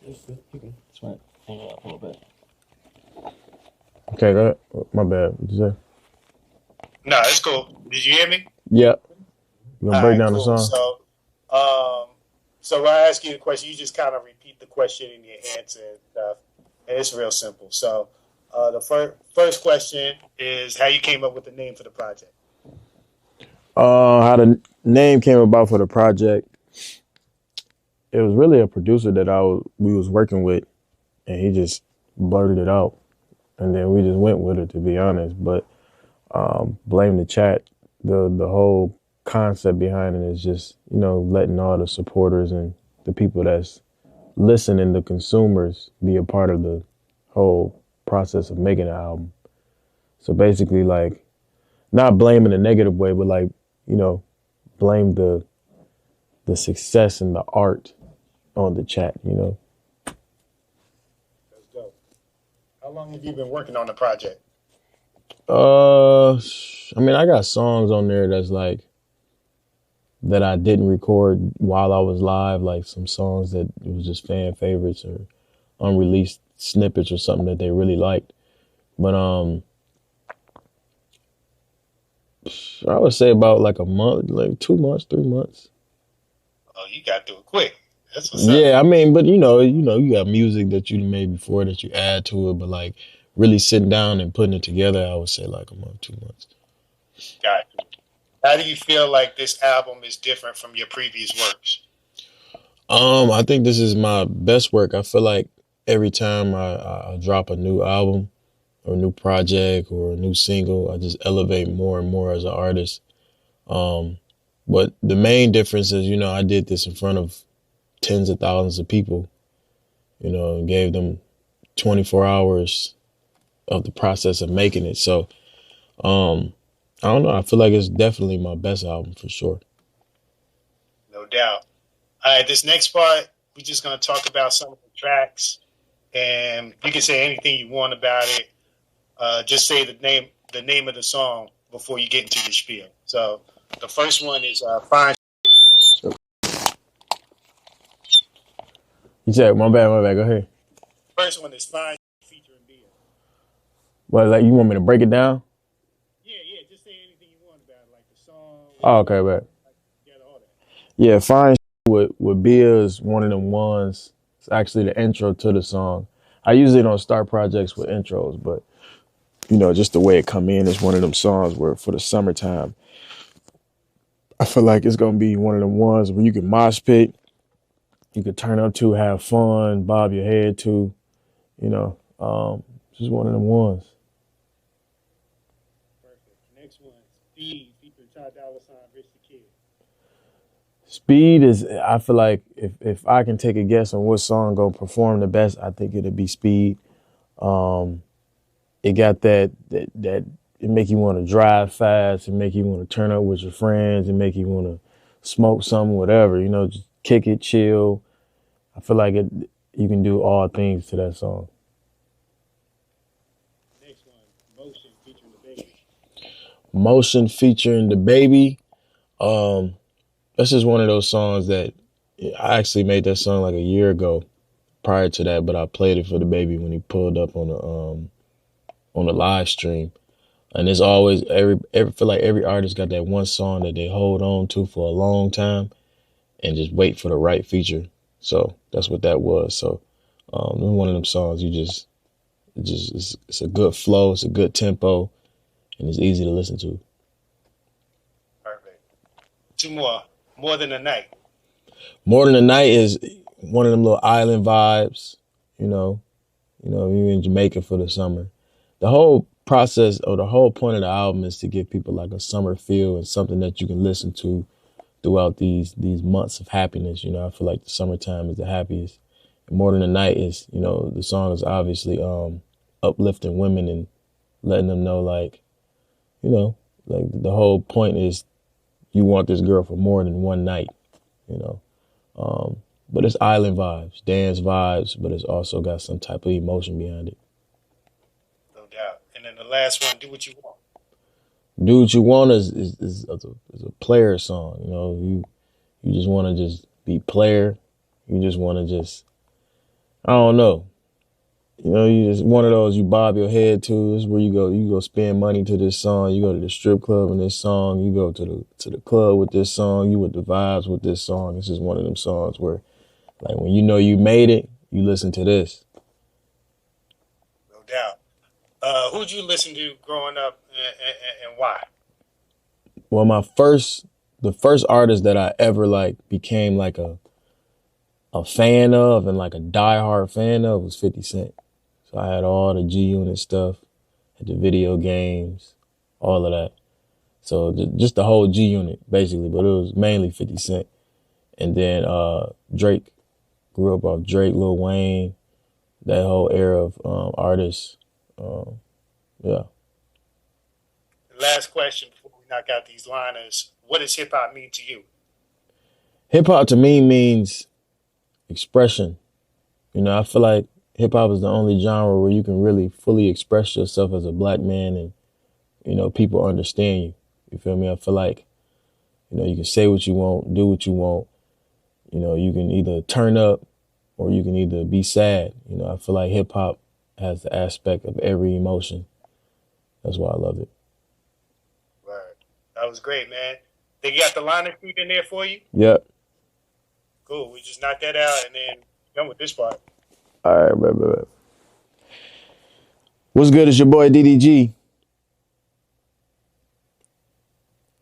It's fine. Hang it up a little bit. Okay, go ahead. My bad. What'd you say? No, it's cool. Did you hear me? Yeah. You gonna All break right, down the cool. song? So when I ask you the question, you just kind of repeat the question in your answer and stuff. And it's real simple. So the first question is how you came up with the name for the project. How the name came about for the project. It was really a producer that we was working with, and he just blurted it out, and then we just went with it, to be honest. But blame the chat. The whole concept behind it is just, letting all the supporters and the people that's listening, the consumers, be a part of the whole process of making an album. So basically, like, not blame in a negative way, but like, blame the success and the art on the chat. Let's go. How long have you been working on the project? I got songs on there that's like that I didn't record while I was live, like some songs that it was just fan favorites or unreleased snippets or something that they really liked. But I would say about like a month, like 2 months, 3 months. Oh, you got to do it quick. That's what's up. Yeah, but you got music that you made before that you add to it, but like really sitting down and putting it together, I would say like a month, 2 months. Got you. How do you feel like this album is different from your previous works? I think this is my best work. I feel like every time I drop a new album or a new project or a new single, I just elevate more and more as an artist. But the main difference is, I did this in front of tens of thousands of people, and gave them 24 hours of the process of making it. So, I don't know. I feel like it's definitely my best album for sure. No doubt. All right, this next part, we're just going to talk about some of the tracks, and you can say anything you want about it. Just say the name of the song before you get into your spiel. So the first one is Fine. You said, my bad, go ahead. First one is Fine featuring Bia. Well, like, you want me to break it down? Yeah, just say anything you want about it, like the song. Oh, okay, bad. All that. Yeah, Fine with Bia is one of them ones. It's actually the intro to the song. I usually don't start projects with intros, but just the way it come in is one of them songs where for the summertime, I feel like it's gonna be one of them ones where you can mosh pit, you could turn up to, have fun, bob your head to, just one of them ones. Perfect. Next one, Speed featuring Ty Dolla $ign, Rich the Kid. Speed is, I feel like if I can take a guess on what song gonna perform the best, I think it'd be Speed. It got that it make you want to drive fast, it make you want to turn up with your friends, it make you want to smoke something, whatever, just kick it, chill. I feel like you can do all things to that song. Next one, Motion featuring the Baby. Motion featuring the Baby. That's just one of those songs that I actually made that song like a year ago prior to that, but I played it for the Baby when he pulled up on the live stream. And it's always feel like every artist got that one song that they hold on to for a long time and just wait for the right feature. So that's what that was. So one of them songs it's a good flow, it's a good tempo, and it's easy to listen to. Perfect. Two more Than a Night. More Than a Night is one of them little island vibes, you're in Jamaica for the summer. The whole process or the whole point of the album is to give people like a summer feel and something that you can listen to throughout these months of happiness. I feel like the summertime is the happiest. And More Than a Night is, the song is obviously uplifting women and letting them know like the whole point is you want this girl for more than one night, but it's island vibes, dance vibes, but it's also got some type of emotion behind it. No doubt. And then the last one, Do What You Want. Do What You Want is a player song. You just want to just be player, You just want to I don't know. You know, you just one of those you bob your head to. This is where you go spend money to this song. You go to the strip club in this song. You go to the club with this song. You with the vibes with this song. This is one of them songs where, like, when you know you made it, you listen to this. No doubt. Who'd you listen to growing up, and why? Well, the first artist that I ever like became like a fan of and like a diehard fan of was 50 Cent. So I had all the G Unit stuff, had the video games, all of that. So just the whole G Unit basically, but it was mainly 50 Cent. And then Drake, grew up off Drake, Lil Wayne, that whole era of artists. Yeah. Last question before we knock out these liners. What does hip hop mean to you? Hip hop to me means expression. You know, I feel like hip hop is the only genre where you can really fully express yourself as a black man and, you know, people understand you. You feel me? I feel like, you know, you can say what you want, do what you want. You know, you can either turn up or you can either be sad. You know, I feel like hip hop has the aspect of every emotion. That's why I love it. Right. That was great, man. They got the liner sheet in there for you? Yep. Cool. We just knocked that out and then done with this part. All right, man. What's good? It's your boy DDG.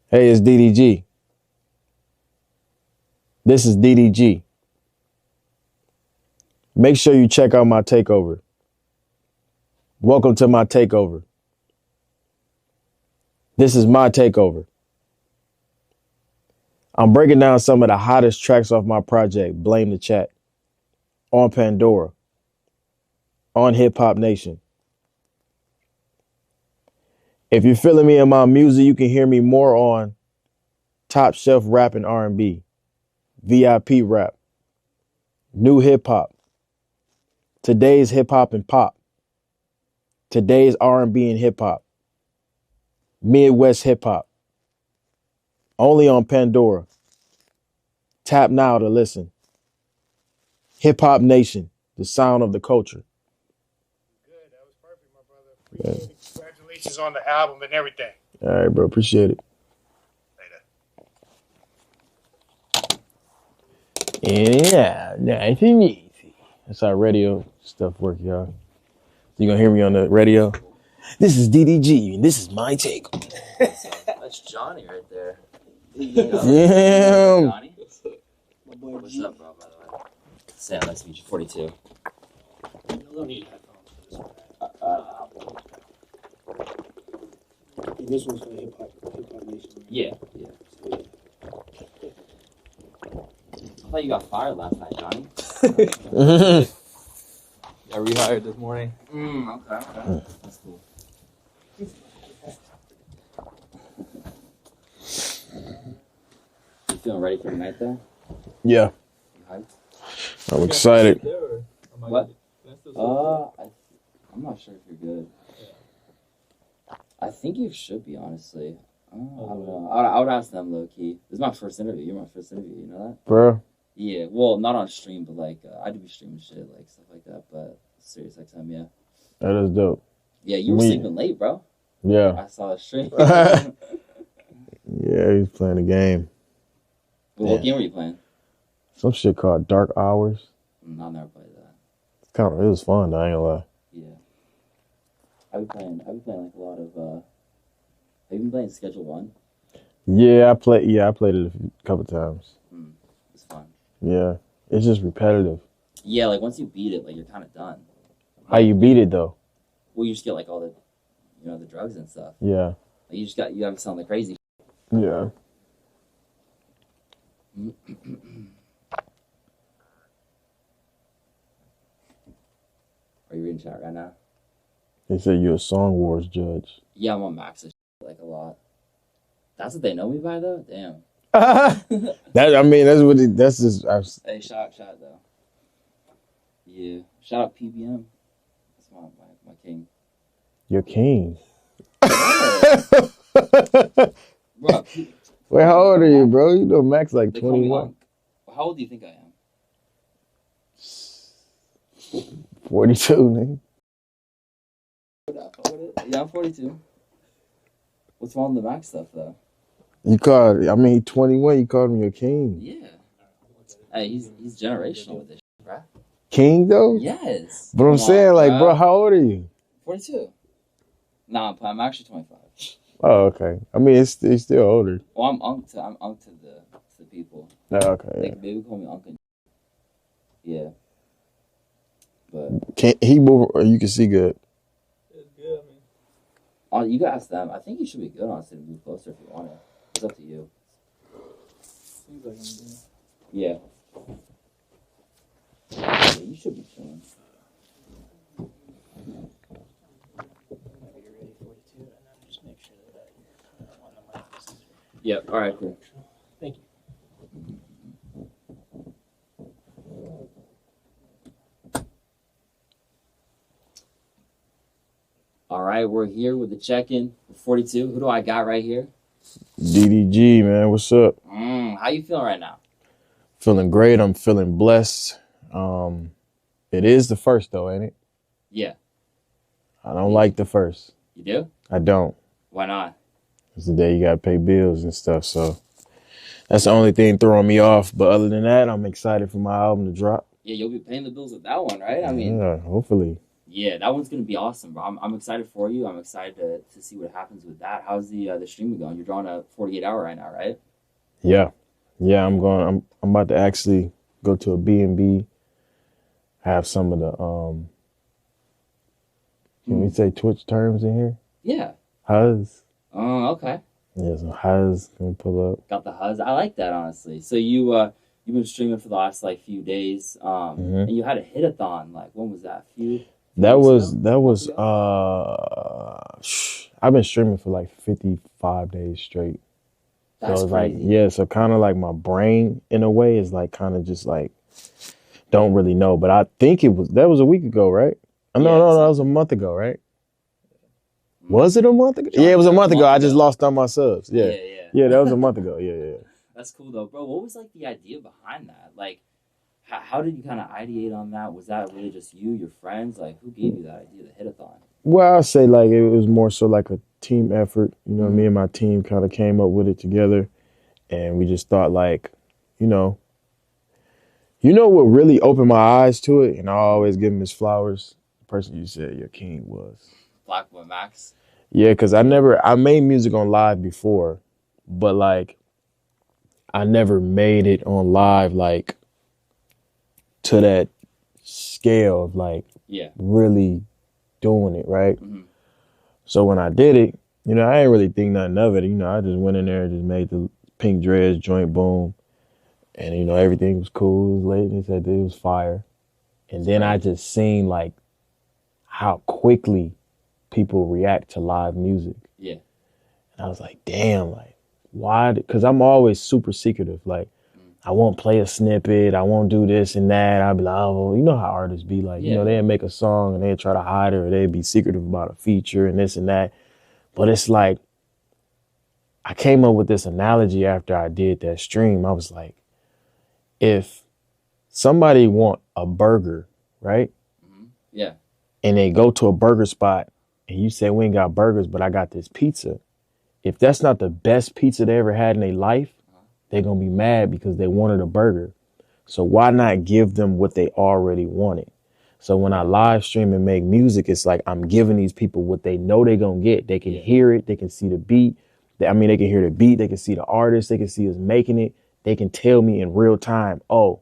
Hey, it's DDG. This is DDG. Make sure you check out my takeover. Welcome to my takeover. This is my takeover. I'm breaking down some of the hottest tracks off my project, Blame the Chat, on Pandora, on Hip Hop Nation. If you're feeling me in my music, you can hear me more on Top Shelf Rap and R&B, VIP Rap, New Hip Hop, Today's Hip Hop and Pop, Today's R&B and Hip Hop, Midwest Hip Hop, only on Pandora. Tap now to listen. Hip Hop Nation, the sound of the culture. Good. That was perfect, my brother. Appreciate it. Congratulations on the album and everything. All right, bro. Appreciate it. Later. Yeah, nice and easy. That's how radio stuff work, y'all. You gonna hear me on the radio? This is DDG, and this is my take. That's Johnny right there. Damn. Johnny? My boy What's up, bro, by the way? Sam, nice to meet you. 42. You don't need headphones for this one. This one's for hip hop nation. Right? Yeah. I thought you got fired last night, Johnny. I rehired this morning. Okay. That's cool. You feeling ready for the night there? Yeah, You hyped? I'm excited. What? I'm not sure if you're good. I think you should be, honestly. I don't know. I would ask them low key. This is my first interview. You're my first interview. You know that? Bro. Yeah. Well, not on stream, but like I do be streaming shit, like stuff like that. But Serious XM, yeah. That is dope. Yeah, you were sleeping late, bro. Yeah. I saw the stream. Yeah, he's playing a game. What game were you playing? Some shit called Dark Hours. I've never played that. It was fun, though, I ain't gonna lie. Yeah. I've been playing like a lot of. Have you been playing Schedule 1? Yeah, I played it a couple times. It's fun. Yeah, it's just repetitive. Yeah, like once you beat it, like you're kind of done. How you beat it though? Well, you just get like all the, the drugs and stuff. Yeah. Like, you have to sound like crazy. Yeah. Are you reading chat right now? They said you're a Song Wars judge. Yeah, I'm on Max's like a lot. That's what they know me by though. Damn. That's just. Hey, shout out though. Yeah, shout out PBM. That's my king. Your king. Bro, Wait, how old are you, bro? You know Max like they call me 21. Unc. How old do you think I am? 42, nigga. Yeah, I'm 42. What's wrong with the Max stuff, though? You called, I mean, 21, you called him your king. Yeah. Hey, he's generational with this shit, bro. King, though? Yes. But I'm saying, like, bro, how old are you? 42. Nah, I'm actually 25. Oh, okay. I mean, it's still older. Well, I'm unk to the people. Oh, okay. Like, they would call me uncle. Yeah. But Can't he move, or you can see good? It's good, I mean. you can ask them. I think you should be good, honestly, to move closer if you want to. It's up to you. Seems like I'm good. Yeah. Yeah, you should be chilling. Yep. All right. Cool. Thank you. All right, we're here with the check-in. 42. Who do I got right here? DDG, man, what's up? How you feeling right now? Feeling great. I'm feeling blessed. It is the first, though, ain't it? Yeah. I don't like the first. You do? I don't. Why not? It's the day you gotta pay bills and stuff, so that's the only thing throwing me off. But other than that, I'm excited for my album to drop. Yeah, you'll be paying the bills with that one, right? I mean, yeah, hopefully. Yeah, that one's gonna be awesome, bro. I'm excited for you. I'm excited to see what happens with that. How's the streaming going? You're drawing a 48-hour right now, right? Yeah, I'm about to actually go to a B&B, have some of the can we say Twitch terms in here? Yeah. Huzz. Oh, okay. Yeah, some Huzz gonna pull up. Got the Huzz. I like that, honestly. So you've been streaming for the last few days, and you had a hitathon. Like, when was that? That was I've been streaming for like 55 days straight. That's so it's crazy. like, yeah, so kind of like my brain in a way is like kind of just like don't really know, but I think that was a week ago, right? No, that was a month ago, right? Was it a month ago? Yeah, it was a month ago. I just lost all my subs. Yeah. Yeah, that was a month ago. Yeah. That's cool though, bro. What was like the idea behind that? Like, how did you kind of ideate on that? Was that really just you, your friends? Like, who gave you that idea, the hitathon? Well, I'll say like it was more so like a team effort. You know, me and my team kind of came up with it together, and we just thought like, you know what really opened my eyes to it, and I always give him his flowers. The person you said your king was Blackboy Max. Yeah, because I made music on live before, but like I never made it on live like to that scale of like really doing it, right? Mm-hmm. So when I did it, you know, I didn't really think nothing of it. You know, I just went in there and just made the pink dreads joint boom. And, you know, everything was cool. It was late. And he said it was fire. And then I just seen like how quickly people react to live music. Yeah. And I was like, damn, like, why? Because I'm always super secretive. Like, I won't play a snippet. I won't do this and that. I'll be like, oh, you know how artists be like, you know, they'd make a song and they'd try to hide it or they'd be secretive about a feature and this and that. But it's like, I came up with this analogy after I did that stream. I was like, if somebody want a burger, right? Yeah. And they go to a burger spot and you say, we ain't got burgers, but I got this pizza. If that's not the best pizza they ever had in their life, they're going to be mad because they wanted a burger. So why not give them what they already wanted? So when I live stream and make music, it's like I'm giving these people what they know they're going to get. They can hear it. They can see the beat. They can hear the beat. They can see the artist. They can see us making it. They can tell me in real time, oh,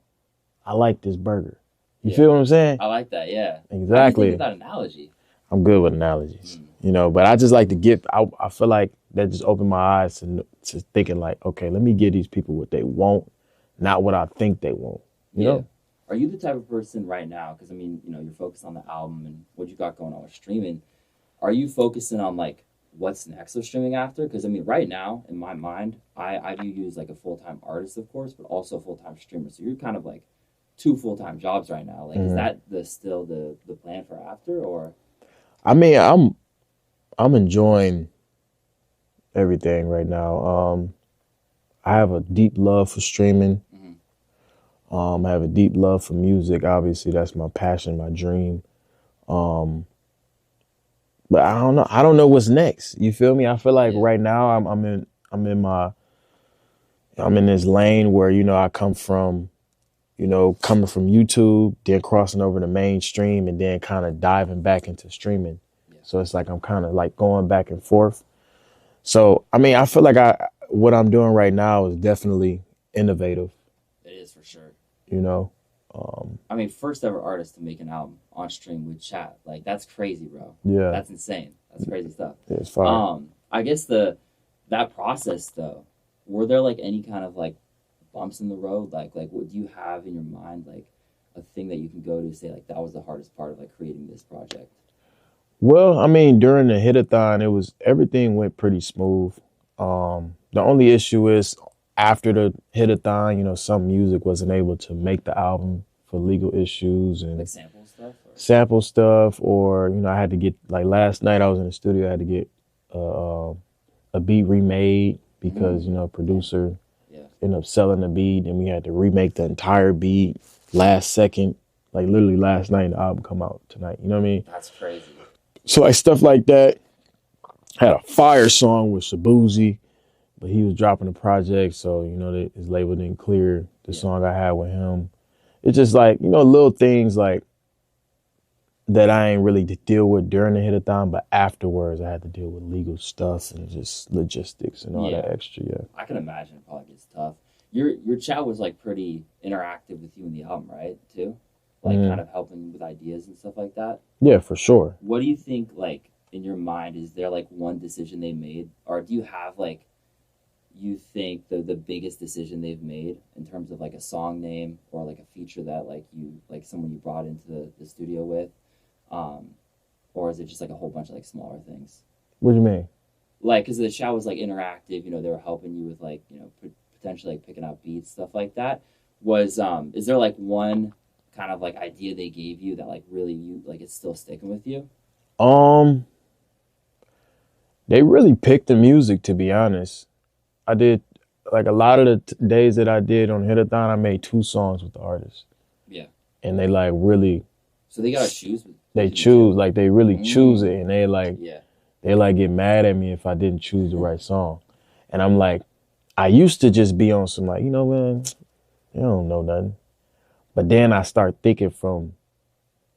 I like this burger. You feel what I'm saying? I like that, yeah. Exactly. How do you think of that analogy? I'm good with analogies, you know, but I just like to give, I feel like that just opened my eyes to thinking like, okay, let me give these people what they want, not what I think they want, you know? Are you the type of person right now, because I mean, you know, you're focused on the album and what you got going on with streaming. Are you focusing on like what's next with streaming after? Because I mean, right now, in my mind, I do use like a full-time artist, of course, but also a full-time streamer. So you're kind of like 2 full-time jobs right now. Like, is that still the plan for after, or? I mean, I'm enjoying everything right now. I have a deep love for streaming. I have a deep love for music. Obviously, that's my passion, my dream. But I don't know. I don't know what's next. You feel me? I feel like Yeah. right now I'm in this lane where, you know, I come from, you know, coming from YouTube, then crossing over to mainstream and then kind of diving back into streaming. Yeah. So it's like I'm kind of like going back and forth. So, I mean, I feel like what I'm doing right now is definitely innovative, It is for sure. you know. I mean, first ever artist to make an album on stream with chat. Like, that's crazy, bro. Yeah, That's insane. That's crazy stuff. it's fine. I guess that process though, were there like any kind of like bumps in the road? Like what do you have in your mind, like a thing that you can go to say like that was the hardest part of like creating this project? Well, I mean, during the hitathon, everything went pretty smooth. The only issue is after the hitathon, you know, some music wasn't able to make the album for legal issues and Like sample stuff? Or? sample stuff, or you know, I had to get like last night I was in the studio, I had to get a beat remade because you know, producer ended up selling the beat, and we had to remake the entire beat last second, like literally last night. The album come out tonight. You know what I mean? That's crazy. So like stuff like that. Had a fire song with Shabuzi, but he was dropping the project, so you know his label didn't clear the song I had with him. It's just like, you know, little things like that I ain't really deal with during the hitathon, but afterwards I had to deal with legal stuff and just logistics and all that extra. Yeah, I can imagine it probably gets tough. Your chat was like pretty interactive with you in the album, right? Too, like kind of helping with ideas and stuff like that. Yeah, for sure. What do you think, like, in your mind, is there like one decision they made, or do you have like, you think the biggest decision they've made in terms of like a song name or like a feature that like someone you brought into the studio with, or is it just like a whole bunch of like smaller things? What do you mean? Like, because the chat was like interactive, you know, they were helping you with like, you know, potentially like picking out beats, stuff like that. Was is there like one kind of like idea they gave you that like really you like it's still sticking with you? They really picked the music, to be honest. I did like a lot of the days that I did on Hitathon, I made 2 songs with the artist. Yeah. And they like really, so they gotta choose. They choose, like they really choose it, and they like get mad at me if I didn't choose the right song. And I'm like, I used to just be on some like, you know, man, you don't know nothing. But then I start thinking from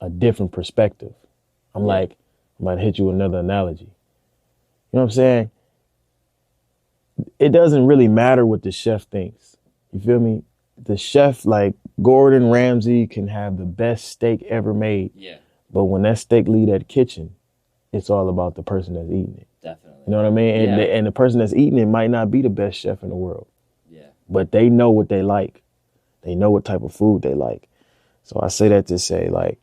a different perspective. I'm like, I'm about to hit you with another analogy. You know what I'm saying? It doesn't really matter what the chef thinks. You feel me? The chef, like Gordon Ramsay, can have the best steak ever made. Yeah. But when that steak leave that kitchen, it's all about the person that's eating it. Definitely. You know what I mean? And, and the person that's eating it might not be the best chef in the world. Yeah. But they know what they like. They know what type of food they like. So I say that to say, like,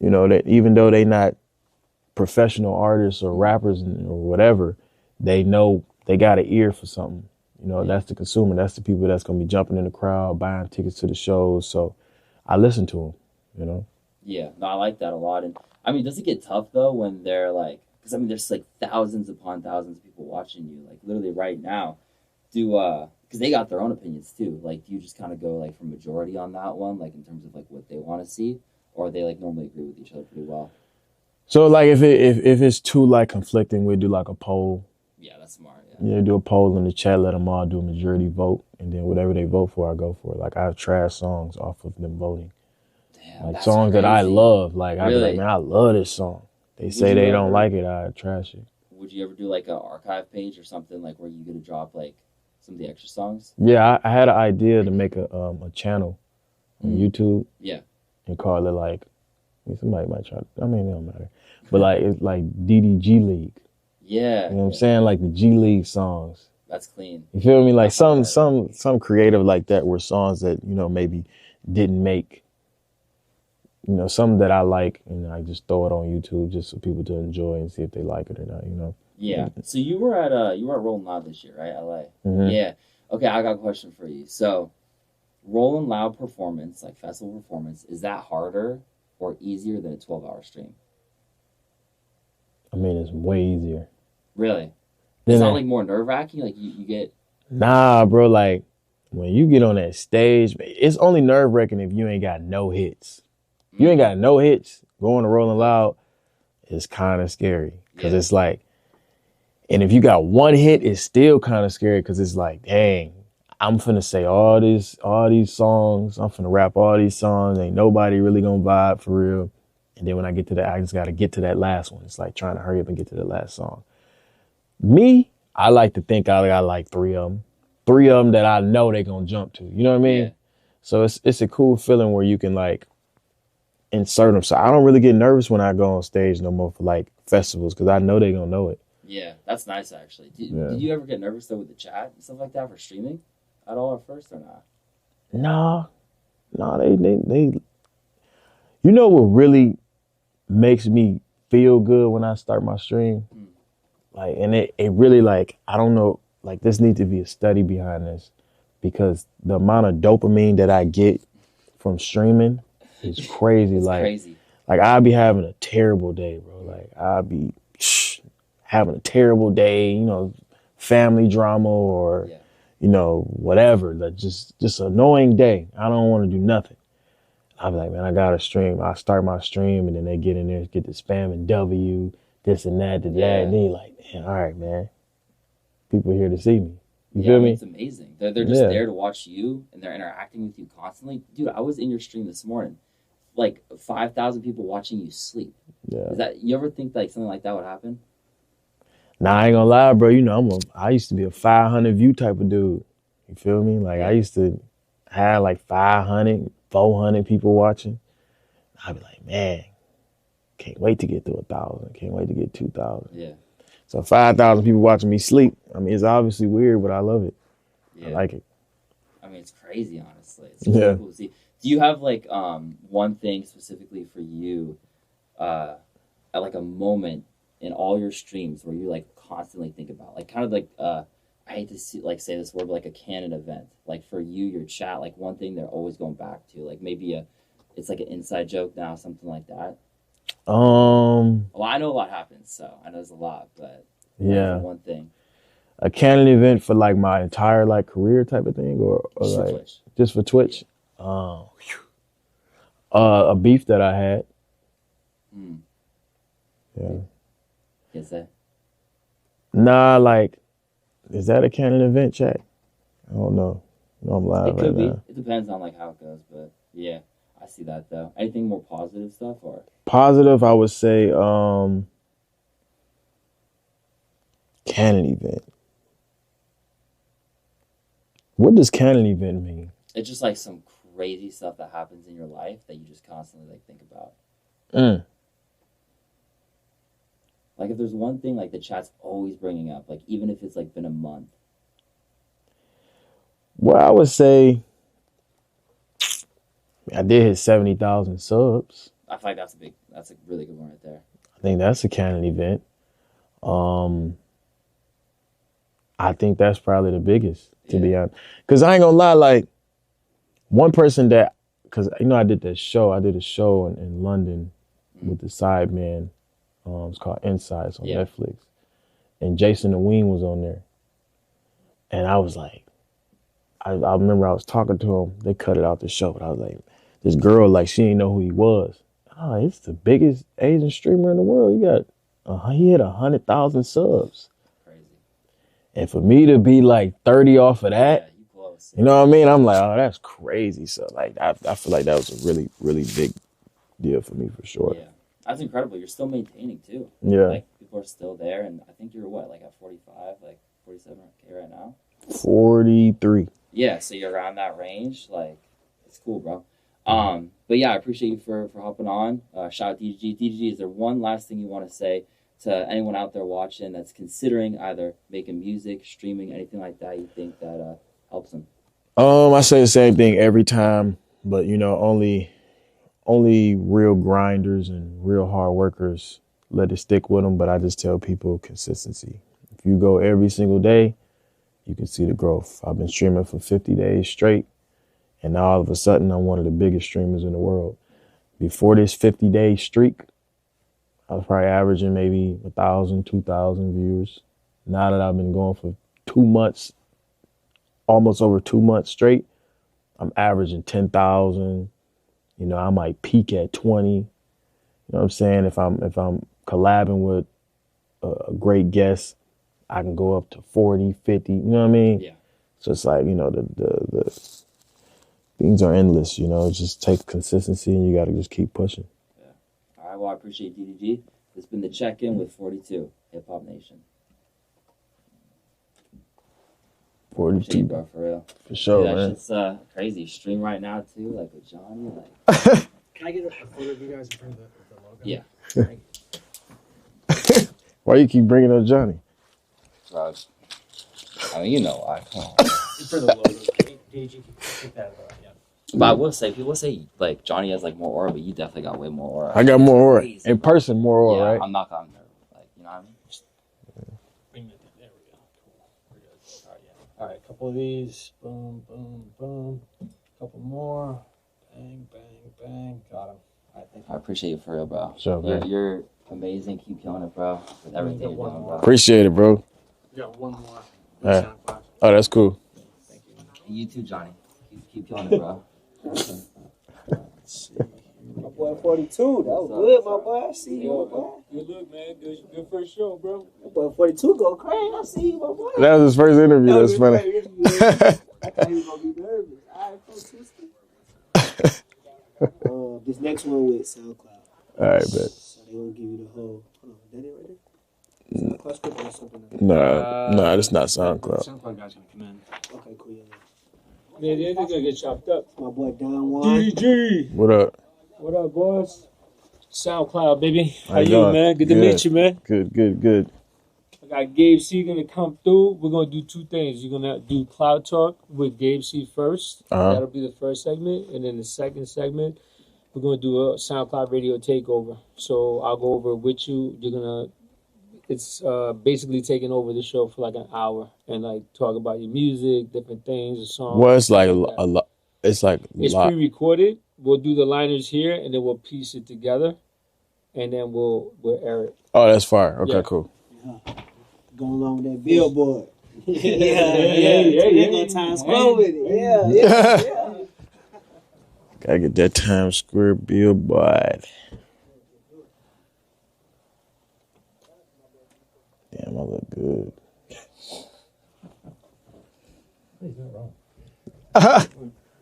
you know, that even though they not professional artists or rappers or whatever, they know they got an ear for something. You know, that's the consumer. That's the people that's going to be jumping in the crowd, buying tickets to the shows. So I listen to them, you know? Yeah, no, I like that a lot. And I mean, does it get tough though when they're like, because I mean, there's like thousands upon thousands of people watching you, like literally right now. Because they got their own opinions too. Like, do you just kind of go like for majority on that one, like in terms of like what they want to see, or they like normally agree with each other pretty well? So like if it's too like conflicting, we do like a poll. Yeah, that's smart. Yeah, do a poll in the chat, let them all do a majority vote, and then whatever they vote for, I go for it. Like I have trash songs off of them voting. Damn, like songs crazy. that I love. Like really? I be like, man, I love this song. They say they don't like it, I trash it. Would you ever do like an archive page or something like where you get to drop like some of the extra songs? Yeah, I had an idea to make a channel on YouTube. Yeah. And call it like, I mean, somebody might try. I mean, it don't matter. But like it's like DDG League. Yeah. You know what I'm saying? Like the G League songs. That's clean. You feel me? Like some creative like that were songs that, you know, maybe didn't make, you know, some that I like, and I just throw it on YouTube just for people to enjoy and see if they like it or not, you know? Yeah. So you were at Rolling Loud this year, right? LA. Mm-hmm. Yeah. Okay, I got a question for you. So Rolling Loud performance, like festival performance, is that harder or easier than a 12-hour stream? I mean, it's way easier. Really? It's not like more nerve-wracking? Like you get... Nah, bro, like when you get on that stage, it's only nerve-wracking if you ain't got no hits. You ain't got no hits. Going to Rolling Loud is kind of scary because it's like, and if you got one hit, it's still kind of scary because it's like, dang, I'm finna say all these songs. I'm finna rap all these songs. Ain't nobody really gonna vibe for real. And then when I get to I just gotta get to that last one. It's like trying to hurry up and get to the last song. Me, I like to think I got like three of them that I know they gonna jump to. You know what I mean? Yeah. So it's a cool feeling where you can like insert them. So I don't really get nervous when I go on stage no more for like festivals because I know they gonna know it. Yeah, that's nice actually. Did you ever get nervous though with the chat and stuff like that for streaming at all at first or not? Nah, they. You know what really makes me feel good when I start my stream? Like, and it really like, I don't know, like this needs to be a study behind this because the amount of dopamine that I get from streaming is crazy. It's like, crazy. Like I'll be having a terrible day, bro. Like I'll be having a terrible day, you know, family drama or, you know, whatever. Like just annoying day. I don't want to do nothing. I'll be like, man, I got to stream. I start my stream and then they get in there, get the spam and W, this and that, and then you're like, man, all right, man. People are here to see me. You feel me? It's amazing. They're just there to watch you and they're interacting with you constantly. Dude, I was in your stream this morning. Like 5,000 people watching you sleep. Yeah. Is that, you ever think like something like that would happen? Nah, I ain't gonna lie, bro. You know, I used to be a 500 view type of dude. You feel me? Like I used to have like 500, 400 people watching. I'd be like, man, can't wait to get to 1,000. Can't wait to get 2,000. Yeah. So 5,000 people watching me sleep. I mean, it's obviously weird, but I love it. Yeah. I like it. I mean, it's crazy, honestly. It's really cool to see. Do you have like one thing specifically for you at like a moment in all your streams where you like constantly think about, like kind of like I hate to say this word, but like a canon event, like for you, your chat, like one thing they're always going back to, like maybe it's like an inside joke now, something like that. Well, I know a lot happens, so I know there's a lot, but one thing. A canon event for like my entire like career type of thing, or just like for Twitch. Just for Twitch. A beef that I had. Yeah. Is that? Nah, like, is that a canon event, chat? I don't know. No, I'm live. It could be. Now. It depends on like how it goes, but yeah, I see that though. Anything more positive stuff or? Positive, I would say, canon event. What does canon event mean? It's just like some crazy stuff that happens in your life that you just constantly like think about. Like if there's one thing like the chat's always bringing up, like even if it's like been a month. Well, I would say I did hit 70,000 subs. I feel like that's a really good one right there. I think that's a canon event. I think that's probably the biggest, to be honest. Because I ain't gonna lie, like one person that, because you know I did a show in London with the Sidemen. It's called Insights on Netflix. And Jason the Ween was on there. And I was like, I remember I was talking to him. They cut it out the show. But I was like, this girl, like, she didn't know who he was. Oh, it's the biggest Asian streamer in the world. He hit 100,000 subs. Crazy. And for me to be like 30 off of that, you close. You know what I mean? I'm like, oh, that's crazy. So like, I feel like that was a really, really big deal for me for sure. Yeah. That's incredible. You're still maintaining too. Yeah. Like people are still there, and I think you're what, like at 45, like 47K right now. 43. Yeah, so you're around that range. Like, it's cool, bro. But yeah, I appreciate you for hopping on. Shout out DDG. DDG, is there one last thing you want to say to anyone out there watching that's considering either making music, streaming, anything like that? You think that helps them? I say the same thing every time, but you know, only real grinders and real hard workers let it stick with them. But I just tell people consistency. If you go every single day, you can see the growth. I've been streaming for 50 days straight, and now all of a sudden I'm one of the biggest streamers in the world. Before this 50-day streak, I was probably averaging maybe 1,000, 2,000 viewers. Now that I've been going for 2 months, almost over 2 months straight, I'm averaging 10,000. You know, I might peak at 20. You know what I'm saying? If I'm collabing with a great guest, I can go up to 40, 50. You know what I mean? Yeah. So it's like, you know, the things are endless. You know, it just takes consistency, and you got to just keep pushing. Yeah. All right. Well, I appreciate DDG. This has been the check-in with 42 Hip Hop Nation. 42, you, bro, for real. For sure, Dude, that man. shit's crazy. Stream right now too, like with Johnny. Like, Can I get a photo of you guys in front of the logo? Yeah. Why you keep bringing up Johnny? bro, I mean, you know why. Come on. In front of the logo. DDG, take that yeah. But I will say, people say like Johnny has like more aura, but you definitely got way more aura. I got more aura. Crazy, In bro. person, more aura, Yeah, right? I'm not gonna like, you know what I mean? Bring that in. There we go. Cool. We're good. All right, yeah. All right, a couple of these. Boom, boom, boom. Couple more. Bang, bang, bang. Got him. All right, thank you. I appreciate you for real, bro. Sure, man. You're amazing. Keep killing it, bro. With everything you're doing, bro. Appreciate it, bro. We got one more. Alright. SoundCloud. Oh, that's cool. Thank you. And you too, Johnny. Keep killing it, bro. Let's see. My boy 42, that was good, my boy. I see you, my boy. Good look, man. Good first show, bro. My boy 42 go crazy. I see you, my boy. That was his first interview. That That's was funny. his first interview. I thought he was gonna be nervous. All right, folks, this next one with SoundCloud. All right, bet. So they gonna give you the whole. Hold on, that it right there? SoundCloud script or something like that? Nah, that's not SoundCloud. SoundCloud guy's gonna come in. Okay, cool. Yeah. Man, they're gonna get chopped up. My boy Don Juan. DDG. What up? What up, boys? SoundCloud, baby. How How you you, doing? man? Good to meet you, man. Good. I got Gabe C gonna come through. We're gonna do two things. You're gonna do Cloud Talk with Gabe C first. Uh-huh. That'll be the first segment, and then the second segment, we're gonna do a SoundCloud radio takeover. So I'll go over it with you. It's basically taking over the show for like an hour and like talk about your music, different things, the songs. Well, it's like stuff a lot. It's like It's lot. pre-recorded. We'll do the liners here, and then we'll piece it together, and then we'll air it. Oh, that's fire. Okay, Yeah. cool. Going along with that billboard. yeah. yeah. Gonna Times Square with it. Yeah. Gotta get that Times Square billboard. Damn, I look good. He's not wrong.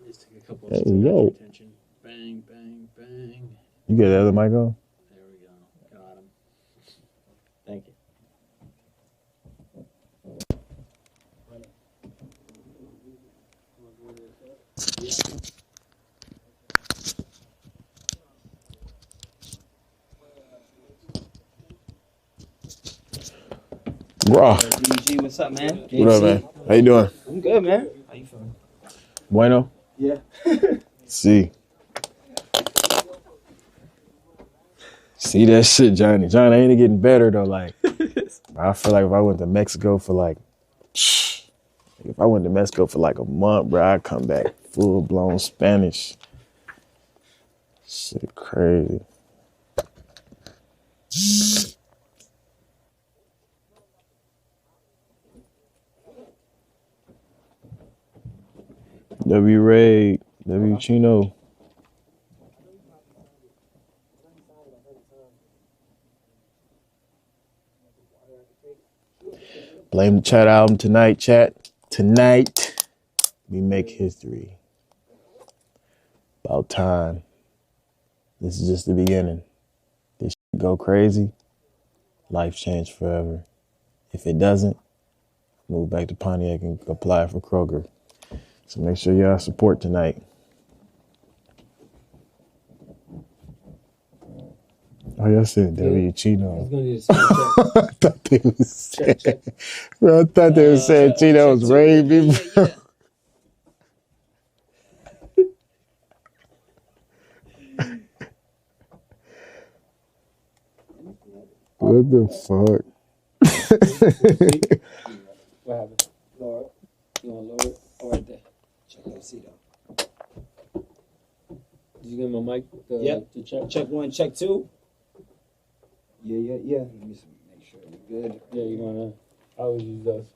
Just take a couple Hey, of yo. attention. Bang, bang, bang. You got the other mic on? There we go. Got him. Thank you. Raw. DDG, what's up, man? What up, man? How you doing? I'm good, man. How you feeling? Bueno? Yeah. See that shit, Johnny. Johnny ain't getting better though. Like, I feel like if I went to Mexico for like a month, bro, I'd come back full blown Spanish. Shit crazy. W Ray, W Chino. Blame the Chat album tonight, chat. Tonight, we make history. About time. This is just the beginning. This shit go crazy. Life changed forever. If it doesn't, move back to Pontiac and apply for Kroger. So make sure y'all support tonight. Oh, y'all said W Chino. I was gonna need a sound check. I thought they was saying, Check. bro, I thought they was saying Chino was raving. What the fuck? What happened? Lower it. You want to lower it? Oh, right there. Check that seat out. Did you give him a mic Yep. to check? Check one, check two. Yeah. Let me just make sure you're good. Yeah, you wanna? I always use those.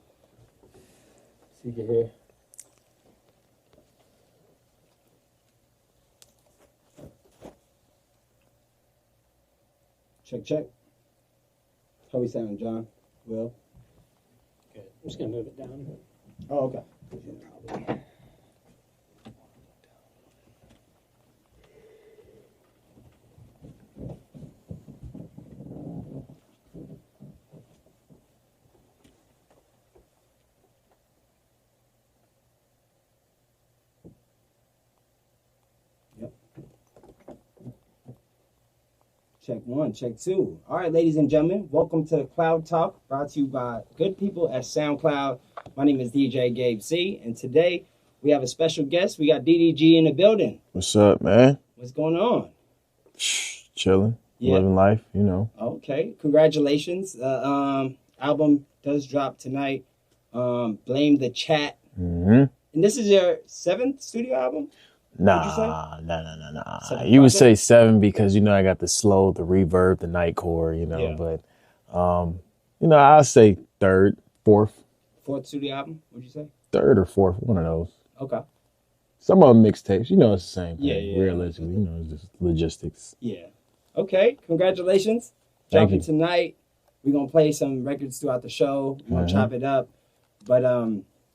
So you can hear. Check. How we sounding, John? Will? I'm just gonna move it down. Oh, okay. Check 1, check 2. All right, ladies and gentlemen, welcome to Cloud Talk, brought to you by good people at SoundCloud. My name is DJ Gabe C, and today we have a special guest. We got DDG in the building. What's up, man? What's going on? Chilling, Yeah. living life, you know. Okay, congratulations. Album does drop tonight. Blame the Chat. Mm-hmm. And this is your 7th studio album? Nah. Seven You would project? say 7 because, you know, I got the slow, the reverb, the nightcore, you know. Yeah. But, you know, I'll say 3rd, 4th, 4th studio album, what'd you say? 3rd or 4th, one of those. Okay. Some of them mixtapes, you know, it's the same thing. Yeah. Realistically, you know, it's just logistics. Yeah. Okay, congratulations. Thank Dropping you. tonight. We're going to play some records throughout the show. We're going to chop it up. But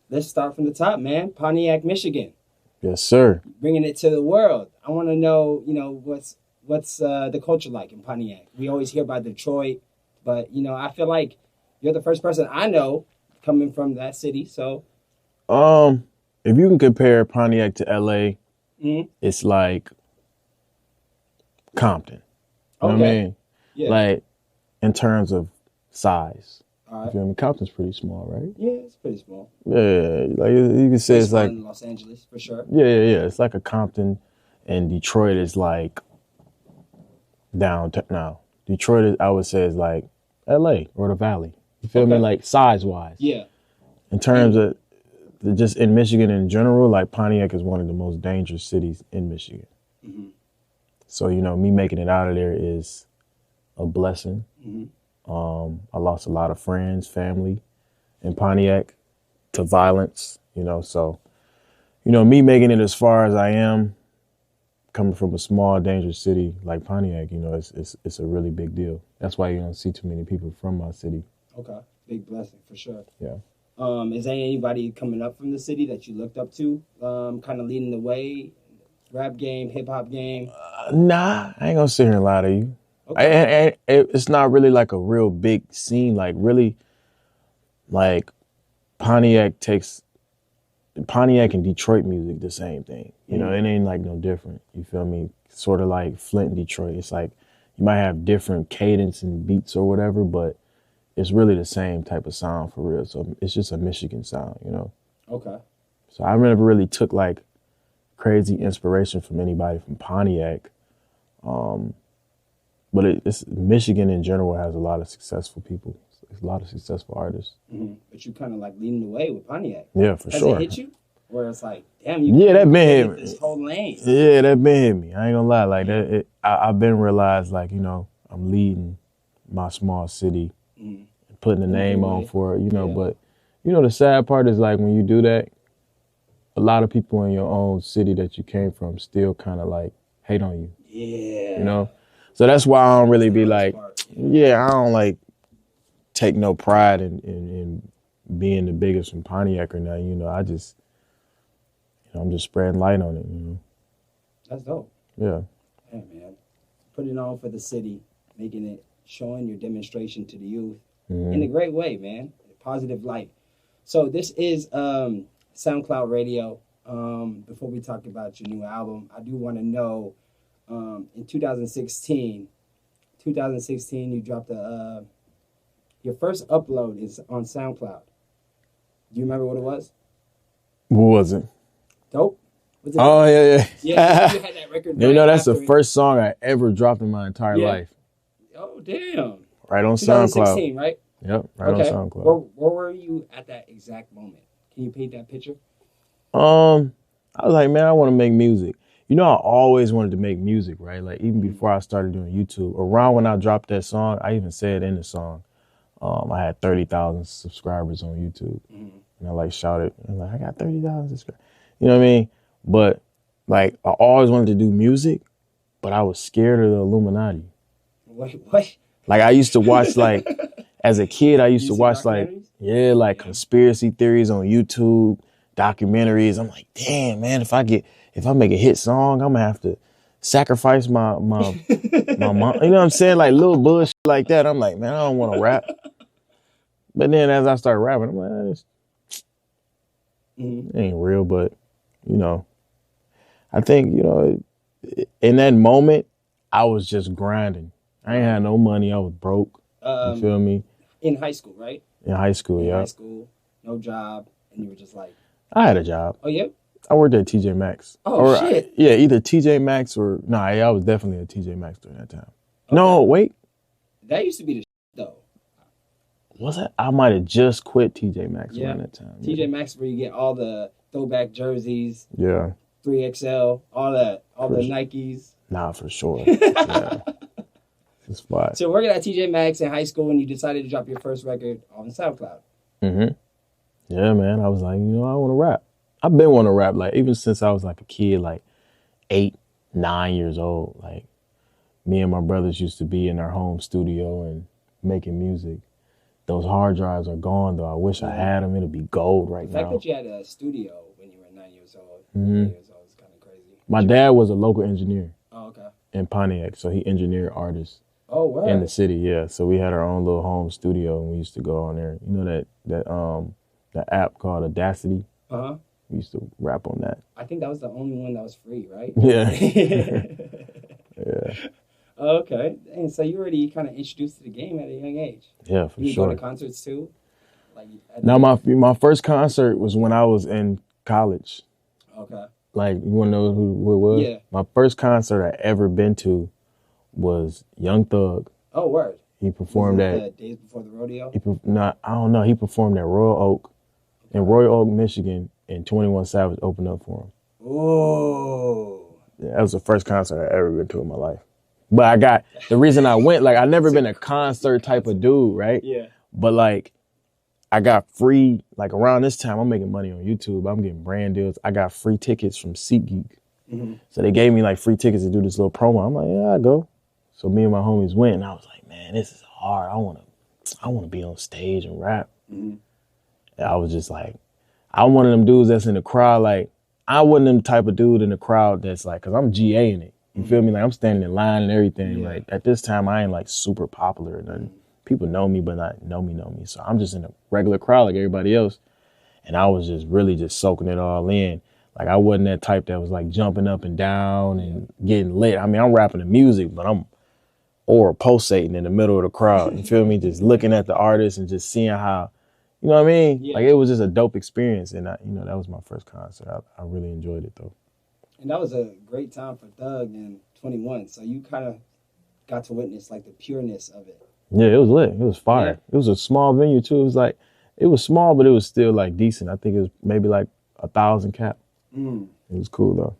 let's start from the top, man. Pontiac, Michigan. Yes, sir. Bringing it to the world. I want to know, you know, what's the culture like in Pontiac? We always hear about Detroit, but, you know, I feel like you're the first person I know coming from that city. So, If you can compare Pontiac to LA, mhm. it's like Compton. You know what I Okay. mean? Yeah. Like, in terms of size. All You right. feel me? Compton's pretty small, right? Yeah, it's pretty small. Yeah, like you can say it's Small like, in Los Angeles, for sure. yeah. It's like a Compton, and Detroit is like downtown. Now, Detroit, I would say, is like LA or the Valley. You feel me? Okay. Like size wise. Yeah. In terms of just in Michigan in general, like Pontiac is one of the most dangerous cities in Michigan. Mhm. So, you know, me making it out of there is a blessing. Mhm. I lost a lot of friends, family in Pontiac to violence, you know. So, you know, me making it as far as I am, coming from a small, dangerous city like Pontiac, you know, it's a really big deal. That's why you don't see too many people from my city. Okay. Big blessing, for sure. Yeah. Is there anybody coming up from the city that you looked up to, kind of leading the way? Rap game, hip hop game? Nah, I ain't gonna sit here and lie to you. Okay. And it's not really like a real big scene. Like really, like Pontiac and Detroit music the same thing. You know, it ain't like no different. You feel me? Sort of like Flint and Detroit. It's like you might have different cadence and beats or whatever, but it's really the same type of sound for real. So it's just a Michigan sound, you know. Okay. So I never really took like crazy inspiration from anybody from Pontiac. But it's Michigan in general has a lot of successful people, a lot of successful artists. Mm-hmm. But you kind of like leading the way with Pontiac. Yeah, for Has sure. it hit you? Where it's like, damn, you Yeah, that been hit me. this whole lane. Yeah, that been hit me. I ain't gonna lie. Like that, I've been realized like, you know, I'm leading my small city, Mhm. putting a name on way. for it, you know. Yeah. But you know, the sad part is like when you do that, a lot of people in your own city that you came from still kind of like hate on you, Yeah. you know. So that's why I don't really be like, Part. yeah, I don't like take no pride in being the biggest from Pontiac or nothing. You know, I just, you know, I'm just spreading light on it. You know, That's dope. yeah. Hey, man. Put it on for the city, making it, showing your demonstration to the youth Mhm. in a great way, man. Positive light. So this is SoundCloud Radio. Before we talk about your new album, I do want to know, in 2016, you dropped your first upload is on SoundCloud. Do you remember what it was? What was it? Dope? Was it Oh yeah. yeah, you had that record. You know, right that's the after it. first song I ever dropped in my entire Yeah. life. Oh, damn. Right on SoundCloud. 2016, right? Yep, right Okay. on SoundCloud. Where were you at that exact moment? Can you paint that picture? I was like, man, I want to make music. You know, I always wanted to make music, right? Like even before I started doing YouTube. Around when I dropped that song, I even said in the song, I had 30,000 subscribers on YouTube. Mm-hmm. And I like shouted, I'm like, I got 30,000 subscribers. You know what I mean? But like, I always wanted to do music, but I was scared of the Illuminati. Wait, what? Like I used to watch like as a kid, I used to watch like documentaries? conspiracy theories on YouTube, documentaries. I'm like, damn man, if I make a hit song, I'm gonna have to sacrifice my mom. You know what I'm saying? Like little bullshit like that. I'm like, man, I don't want to rap. But then as I start rapping, I'm like, this ain't real. But you know, I think in that moment, I was just grinding. I ain't had no money. I was broke. You feel me? In high school, right? In high school, yeah. High school, no job, and you were just like, I had a job. oh yeah. I worked at TJ Maxx. Oh shit. Yeah, either TJ Maxx or I was definitely at TJ Maxx during that time. Okay. No, wait. That used to be the though. Was that? I might have just quit TJ Maxx around that time. TJ Maxx where you get all the throwback jerseys. Yeah. 3XL, all the Nikes. Nah, for sure. Yeah. It's fine. So working at TJ Maxx in high school and you decided to drop your first record on SoundCloud. Mm-hmm. Yeah, man. I was like, I want to rap. I've been wanting to rap, like, even since I was like a kid, like 8, 9 years old. Like, me and my brothers used to be in our home studio and making music. Those hard drives are gone, though. I wish I had them. It'd be gold right now. The fact that you had a studio when you were 9 years old, Mm-hmm. 9 years old is kind of crazy. My dad was a local engineer. Oh, okay. In Pontiac, so he engineered artists. Oh, wow. In the city, yeah. So we had our own little home studio, and we used to go on there. You know that app called Audacity? Uh-huh. We used to rap on that. I think that was the only one that was free, right? Yeah. Yeah. Okay. And so you already kind of introduced to the game at a young age. Yeah, for you sure. go to concerts too? Now, my first concert was when I was in college. Okay. Like, you want to know who it was? Yeah. My first concert I ever been to was Young Thug. Oh, word. He performed at Days Before the Rodeo? I don't know. He performed at Royal Oak in Royal Oak, Michigan, and 21 Savage opened up for him. Oh. Yeah, that was the first concert I ever been to in my life. But the reason I went, like, I never been a concert type of dude, right? Yeah. But, like, I got free, like, around this time, I'm making money on YouTube. I'm getting brand deals. I got free tickets from SeatGeek. Mm-hmm. So they gave me, like, free tickets to do this little promo. I'm like, yeah, I'll go. So me and my homies went, and I was like, man, this is hard. I want to be on stage and rap. Mm-hmm. And I was just like, I'm one of them dudes that's in the crowd. Like, I wasn't them type of dude in the crowd that's like, because I'm GA in it. You feel me? Like, I'm standing in line and everything. Yeah. Like, at this time, I ain't, like, super popular or nothing. People know me, but not know me. So I'm just in a regular crowd like everybody else. And I was just really just soaking it all in. Like, I wasn't that type that was, like, jumping up and down and getting lit. I mean, I'm rapping the music, but I'm pulsating in the middle of the crowd. You feel me? Just looking at the artist and just seeing how, you know what I mean? Yeah. Like, it was just a dope experience. And, that was my first concert. I really enjoyed it, though. And that was a great time for Thug and 21. So you kind of got to witness, like, the pureness of it. Yeah, it was lit. It was fire. Yeah. It was a small venue, too. It was small, but it was still, like, decent. I think it was maybe, like, 1,000 cap. It was cool, though.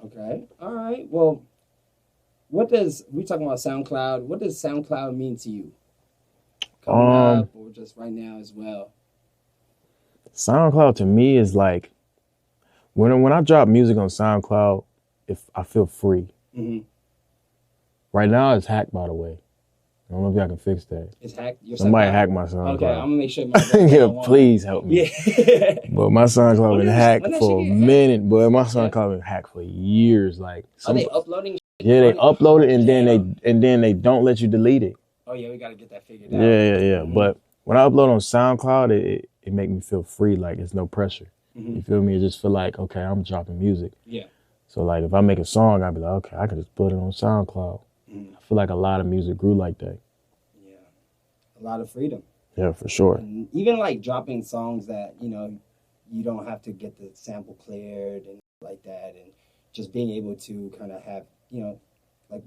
Okay. All right. Well, we talking about SoundCloud. What does SoundCloud mean to you? Coming up or just right now as well? SoundCloud to me is like, when I drop music on SoundCloud, if I feel free. Mm-hmm. Right now it's hacked, by the way. I don't know if y'all can fix that. It's hacked? Somebody hacked my SoundCloud. Okay, I'm going to make sure my yeah, please help me. Yeah. But my SoundCloud been hacked for a minute. But my SoundCloud been hacked for years. Like, are they uploading? Yeah, they upload it and then they don't let you delete it. Oh yeah, we got to get that figured out. Yeah. Mm-hmm. But when I upload on SoundCloud, it make me feel free. Like, it's no pressure. Mm-hmm. You feel me? It just feel like, okay, I'm dropping music. Yeah. So, like, if I make a song, I'd be like, okay, I can just put it on SoundCloud. Mm-hmm. I feel like a lot of music grew like that. Yeah. A lot of freedom. Yeah, for sure. And even, like, dropping songs that, you don't have to get the sample cleared and like that. And just being able to kind of have,